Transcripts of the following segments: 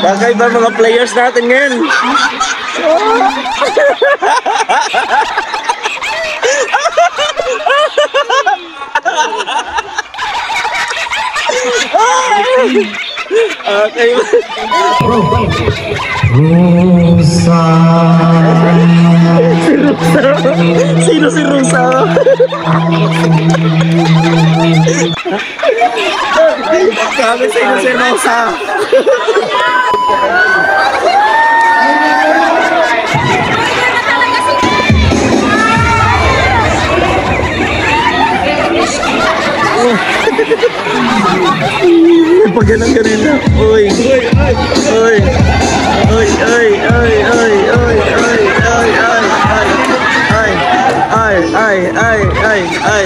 Kakaiba mga players natin ngayon. Okay. Rusa. Sino si Rusa? Kami sino si Rusa. Pag ganang ganito. Uy. Uy. Uy. Uy. Uy. Uy. Uy. Uy. Uy. Uy. Ay. Ay. Ay. Ay. Ay. Ay.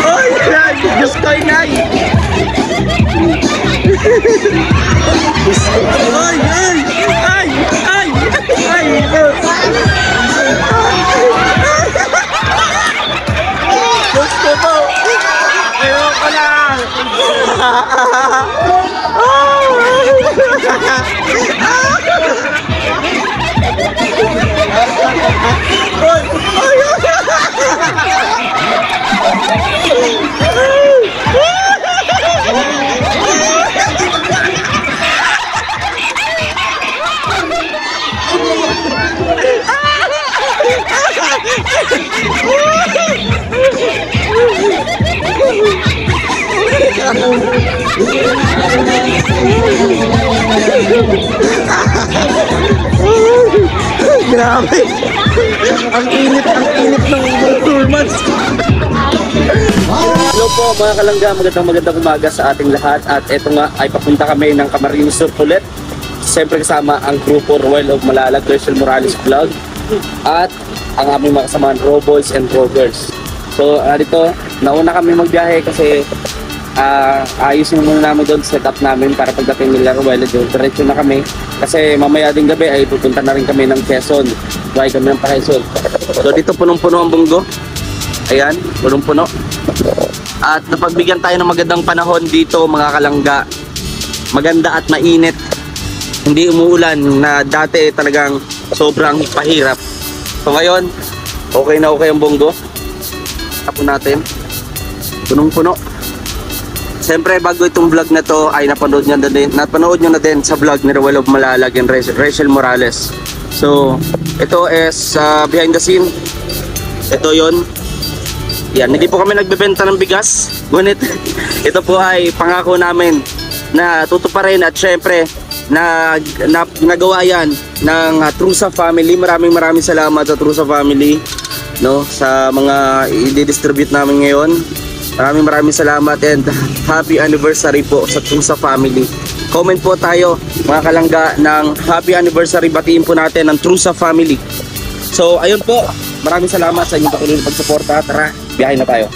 Uy. Ay. Diyos ko inay. Ay. Ay. Ay. Ay. Ay. Gusto mo. Ayaw ko na. Grabe. Ang init ng performance. Hello po mga kalangga, magandang umaga sa ating lahat. At eto nga ay papunta kami ng Camarines Sur ulit. Siyempre kasama ang grupo Royal of Malalag, Rachel Morales Vlog, at ang aming mga kasamahan Roboys and Rovers. So dito, nauna kami magbiyahe kasi ayusin muna namin doon, set up namin para pagdating nila Royal, diretso na kami. Kasi mamaya ding gabi ay pupunta na rin kami ng Quezon. Buhay kami ng Quezon. So dito punong-puno ang bunggo. Ayan, punong-puno. At napagbigyan tayo ng magandang panahon dito mga kalangga. Maganda at mainit. Hindi umuulan na dati talagang sobrang pahirap. So ngayon, okay na okay ang bunggo. Tapon natin. Punong-puno. Siyempre bago itong vlog na to ay napanood nyo na din sa vlog ni Royal of Malalag and Rachel Morales. So ito is behind the scene. Ito yon. Yan, hindi po kami nagbebenta ng bigas. Ngunit ito po ay pangako namin na tutuparin at syempre na nagawa yan ng Trusa family. Maraming salamat sa Trusa family, no, sa mga i-distribute namin ngayon. Maraming salamat and happy anniversary po sa Trusa family. Comment po tayo mga kalangga ng happy anniversary, batiin po natin ng Trusa family. So ayun po, maraming salamat sa inyong patuloy na pagsuporta. Tara, biyahe na tayo.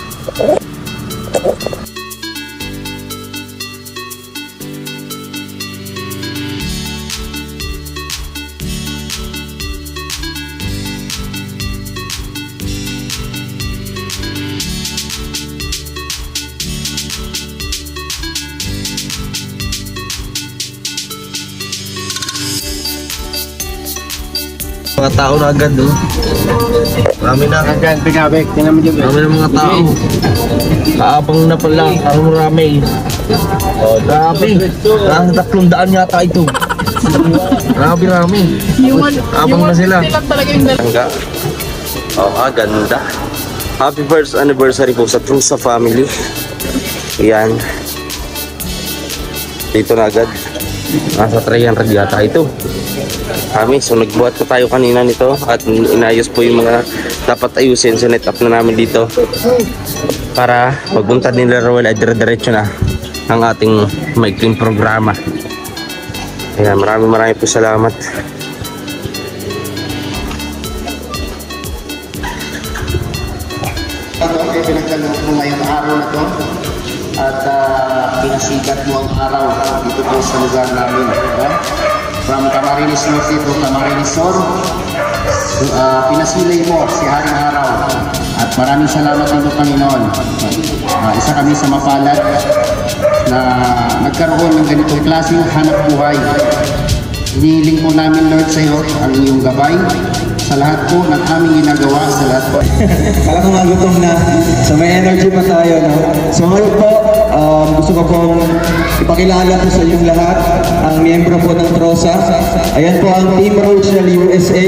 Mga tao na agad, oh. Marami na agad. Pigabek, tingnan mo dyan. Marami na mga tao. Kaabang na pala, parang marami. Oh, grabe. Parang 300 yata ito. Grabe. Abang na sila. Ganda. Oh, ganda. Happy first anniversary po sa Trusa family. Yan. Dito na agad. Nasa 300 yata ito. So nagbuhat ko tayo kanina nito at inayos po yung mga dapat ayusin. So net up na namin dito para pagpunta nila Royal ay dire-diretso na ang ating maikling programa. Ayan, maraming po salamat. Okay, pinagtanong mo ngayong araw na to at pinasikat mo ang araw dito po sa lugar namin. From Camarines Norte to Camarines Sur, Pinasilay mo si Haring Araw. At maraming salamat dito, Panginoon. Isa kami sa mapalad na nagkaroon ng ganitong klaseng hanap buhay. Inihiling po namin, Lord, sa iyo ang iyong gabay sa lahat po ng aming ginagawa, sa lahat po. Kala ko magutom na. So may energy pa tayo, no? So ngayon po, gusto ko pong ipakilala po sa inyong lahat ang miyembro po ng TROSA. Ayan po ang Team Rochelle USA.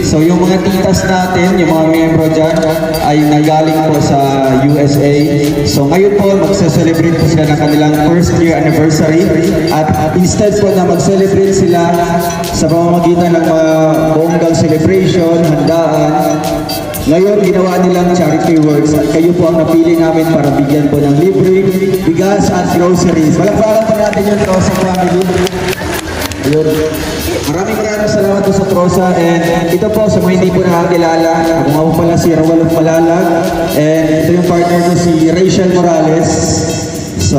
So yung mga titas natin, yung mga miyembro dyan, ay nanggaling po sa USA. So ngayon po, magse-celebrate po sila ng kanilang first year anniversary. At instead po na mag-celebrate sila sa pamamagitan ng mga bonggang celebration, handaan, ngayon, ginawa nilang charity works at kayo po ang napili namin para bigyan po ng libre, bigas at groceries. Palakpakan po natin yung TROSA family. Ayun. Maraming salamat po sa TROSA, and ito po sa mga hindi po nakakilala, ako nga po pala si Rawal of Malalag, and ito yung partner ko si Rachel Morales. So,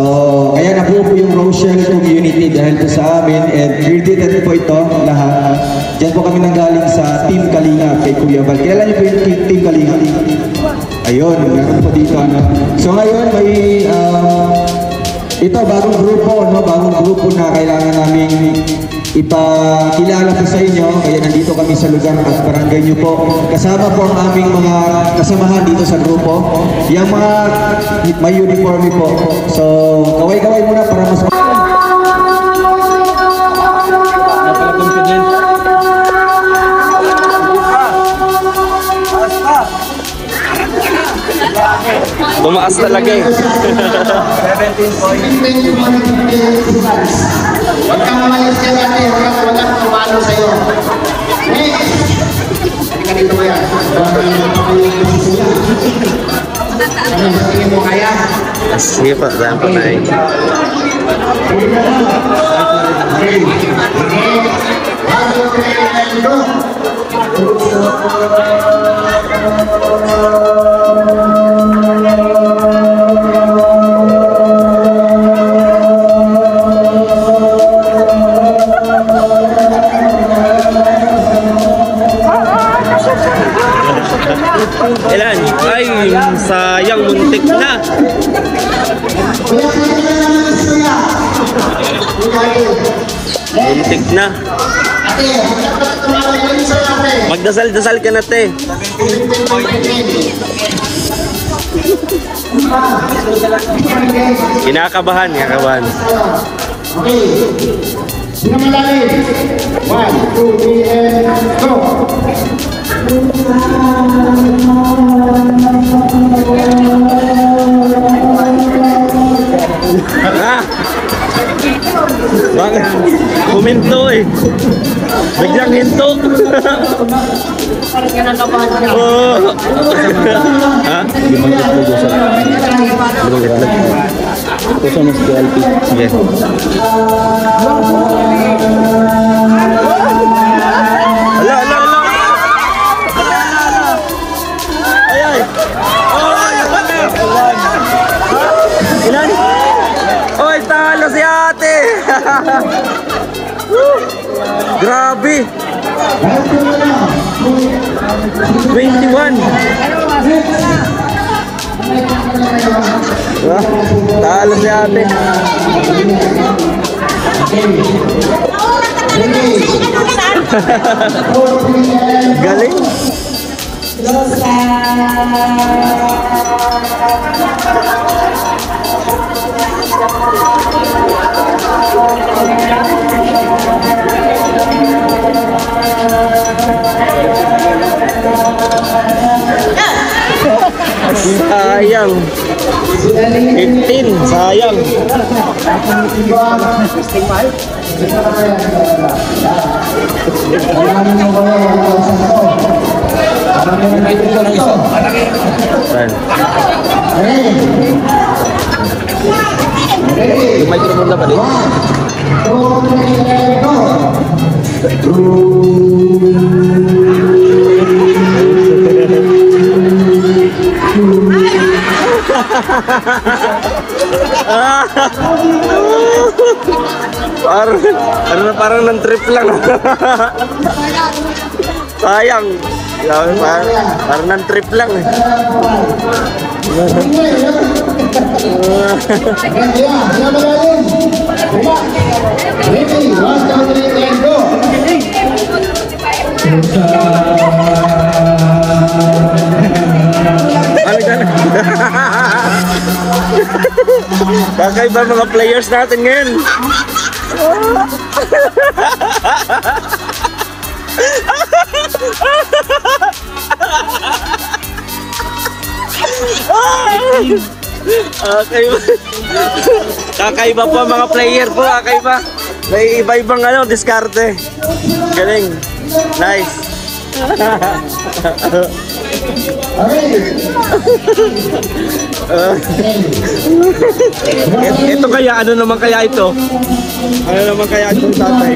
kaya nabuo po yung Rochelle community dahil po sa amin, and credited po ito lahat. Diyan po kami nanggaling sa Team Kalinga kay Kuya Val. Kailan niyo po yung Team Kalinga? Ayun, meron po dito. Ano. So ngayon may ito bagong grupo, no? Bagong grupo na kailangan namin ipakilala po sa inyo. Kaya nandito kami sa lugar at barangay niyo po. Kasama po ang aming mga kasamahan dito sa grupo. Yung mga may uniforme po. So kaway-kaway muna para mas Tumaas talaga eh. 17 Huwag kang malayos ka dati, walang tumalo sa'yo. Hindi ka dito kaya. Tingin mo kaya? Sige pa, saan pa na eh. Ilan? Ay, sayang, muntik na. Muntik na. Magdasal-dasal ka na, te. Kinakabahan, kinakabahan. Okay. Sinamalalim. 1, 2, 3, and go. Bakit? Huminto eh. Biglang hinto. Parang kinakabahan ka. Oo. Ha? Limang itlog sa limang itlog. Ito sa mas GLP. Sige. Ala, ala, ala. Ay, ay. Ilan? Oy, talo si ate. Grabe. 21. Talo si ate. Galing. Sayang. 15, sayang. Yung microphone na ba din? parang nang trip lang. Sayang. Parang ng trip lang eh. Kakaiba mga players natin ngayon. Kakaiba po mga player po, kakaiba. May iba-ibang diskarte. Galing. Nice. Ito kaya, ano naman kaya ito? Ano naman kaya itong tatay?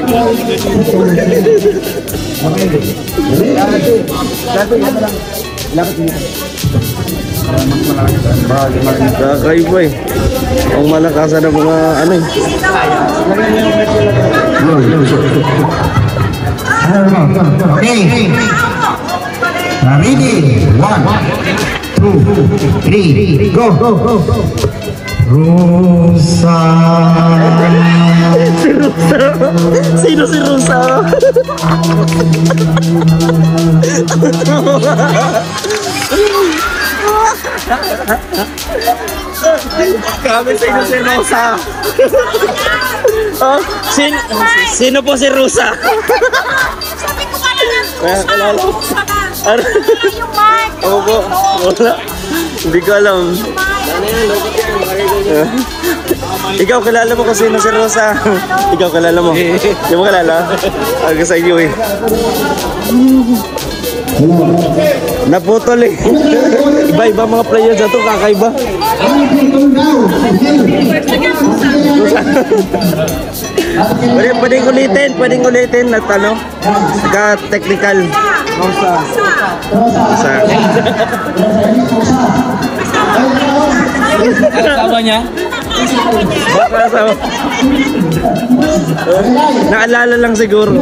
Kakaiba eh. Ang malakasan ng mga ano eh. Okay. Ready? 1, 2, 3, go! Rusa. Sino si Rusa? Kami sino si Rusa? Oh, sino po si Rusa? Sabi ko ka na lang, Rusa ka. Yung Mark. Ako po, wala. Hindi ko alam. Ikaw kilala mo kung sino si Rosa. Ikaw kilala mo. Hindi mo kilala? Aga sa iyo eh. Naputol eh. Iba-iba mga players na ito, kakaiba. Pwedeng ulitin at ano, ka-technical. Rosa. Kasama niya? Kasama. Naalala lang siguro.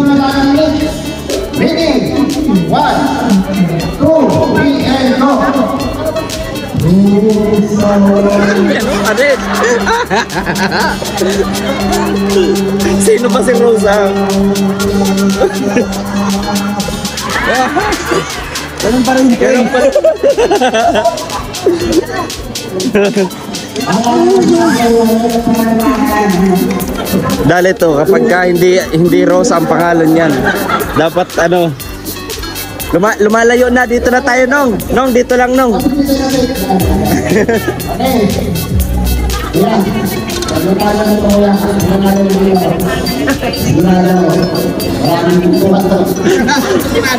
Ready? 1, 2, 3, and go! Sino pa si Rosa? Ganun pa rin. Dali to, kapag ka hindi Rosa ang pangalan niyan, dapat ano, lumalayo na. Dito na tayo, Nong. Nong, dito lang, Nong.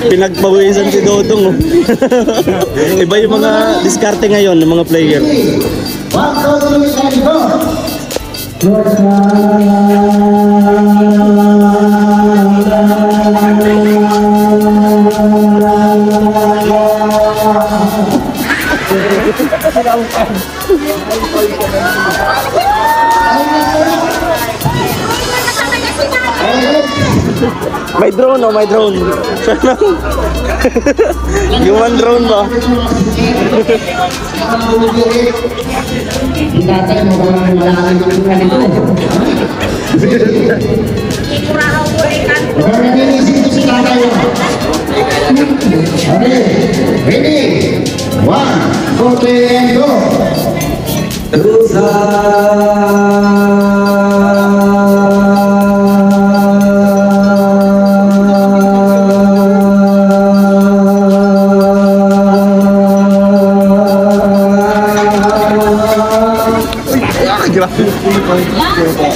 Pinagpawisan si Dodong. Iba yung mga diskarte ngayon ng mga player. 1, 2, 3, and go! May drone oh, may drone. Human drone ba? Itatay mo ba ang malaking tulungan ito? Inisip ko si tatay mo. Okay, ready? 1, 2, 3, and go!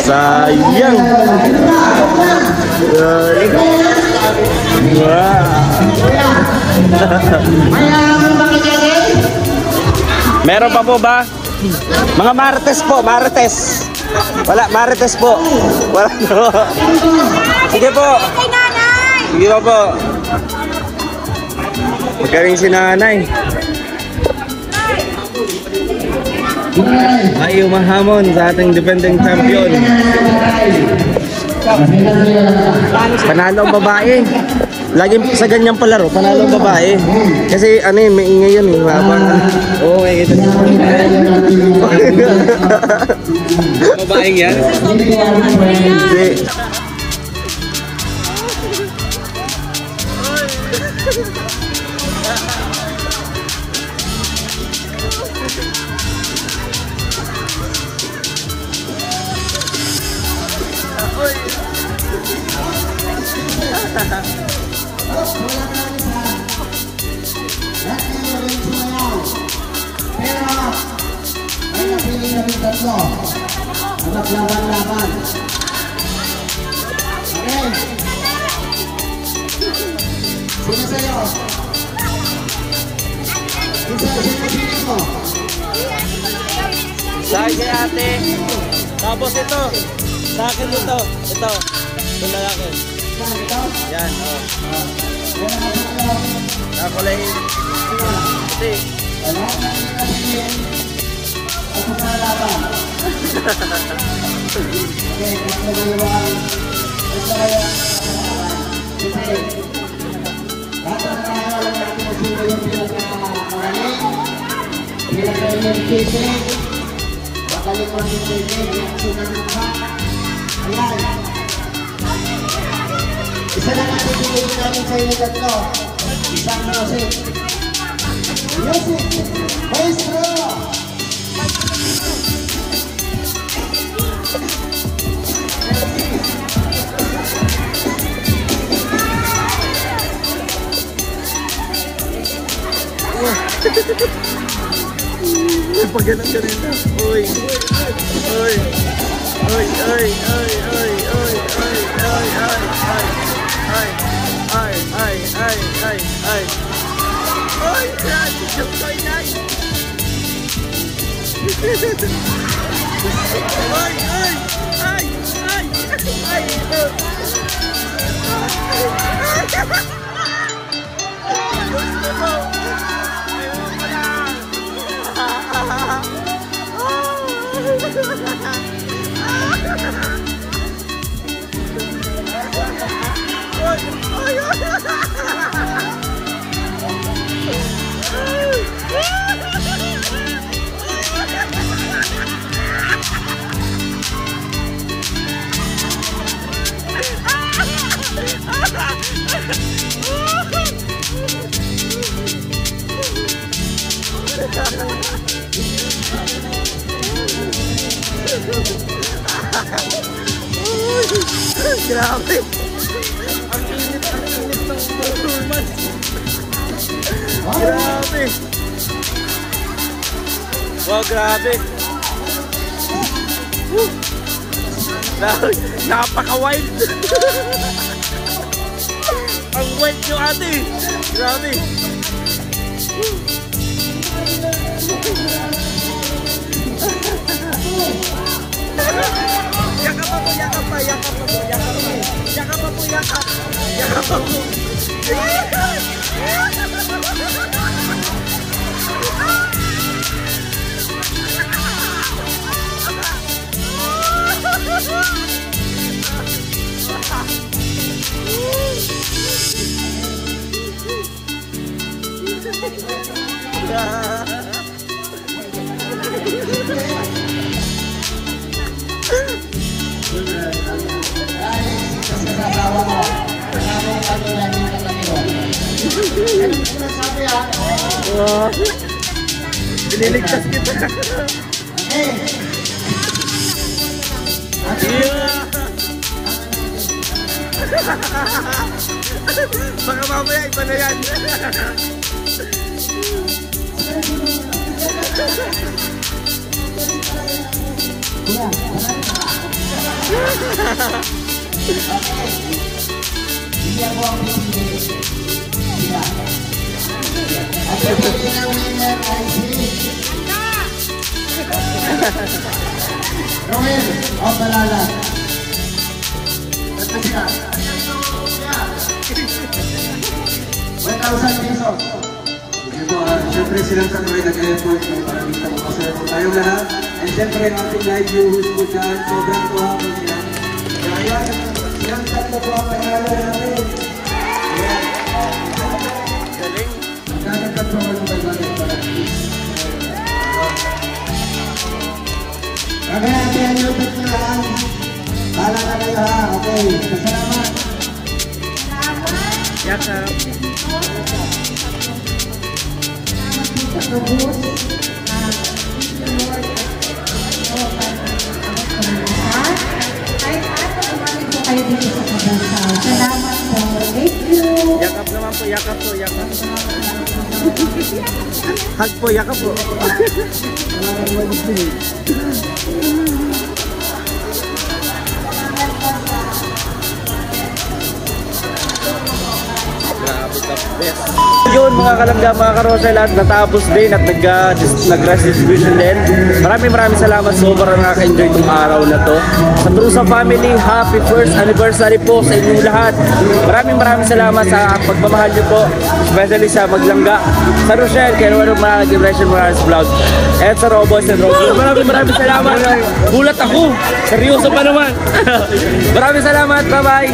Sayang. Meron pa po ba? Mga Marites po, Marites. Wala, Marites po. Wala po. Sige po. Sige po. Magaling si nanay. Ay, umahamon sa ating defending champion. Panalo ang babae. Lagi sa ganyang palaro, panalo ang babae. Kasi ano eh, may ingay yan eh. Oo, may kita niyo. Babaeng yan? Hindi. Pero may napili kami tatlo. Maglaban-laban. Okay. Sino sa'yo? Sino napili mo? Sa akin kay ate. Tapos ito. Sa akin ito. Ito. Ito na akin. Yan, oh. Nakulay. Ito. Wala na napili. Ako sa laban. Okay, gusto mo yung kasi lahat ng alam natin kung sino yung pinaka-maraming pinaka-identification magaling mo yung pinag reaction ng mukha. Ayan, isa lang natin pinag namin sa inyo tatlo, isang music maestro. Pagganan ka rin na. Uy. Uy. Uy. Uy. Uy. Uy. Uy. Uy. Uy. Uy. Ay. Ay. Ay. Ay. Ay. Ay. Uy. Ay. Joke ko inay. Uy. Uy. Ay. Ay. Ay. Gusto mo. Grabe! Ang init ng performance! Grabe! Wow, grabe! Napaka-wild! Ang wild nyo ate! Grabe! Yakap ako, yakap pa, yakap ako, yakap pa. Yakap ako, yakap. Yakap ako. Piniligtas kita. Baka mamaya iba na yan. Hindi ako ang pipili. Sila. At pipili ng winner ay si Romel o Malala. Basta sila. 1,000 pesos. Siyempre silang katuloy nag-effort para kita mo kasi tayong lahat. And siyempre ang ating live viewers po dyan, sobrang tuwa po sila. Kaya silang tatlo po ang panalo natin. Okay, ate, ano yung bet na lang? Bahala na kayo ha. Okay, salamat. Yakap. Salamat po. Thank you. Yakap naman po, yakap po, yakap. Hug po, yakap po. Yun mga kalangga, mga karosel, at natapos din at nag-rest distribution din. Maraming salamat, sobrang nakaka-enjoy itong araw na to. Sa Trusa family, happy first anniversary po sa inyong lahat. Maraming salamat sa pagmamahal niyo po, especially sa Maglangga, sa Rochelle, kaya naman mga Generation Morales Vlog, at sa Robos and Robos. Maraming salamat. Gulat ako, seryoso pa naman. Maraming salamat, bye bye.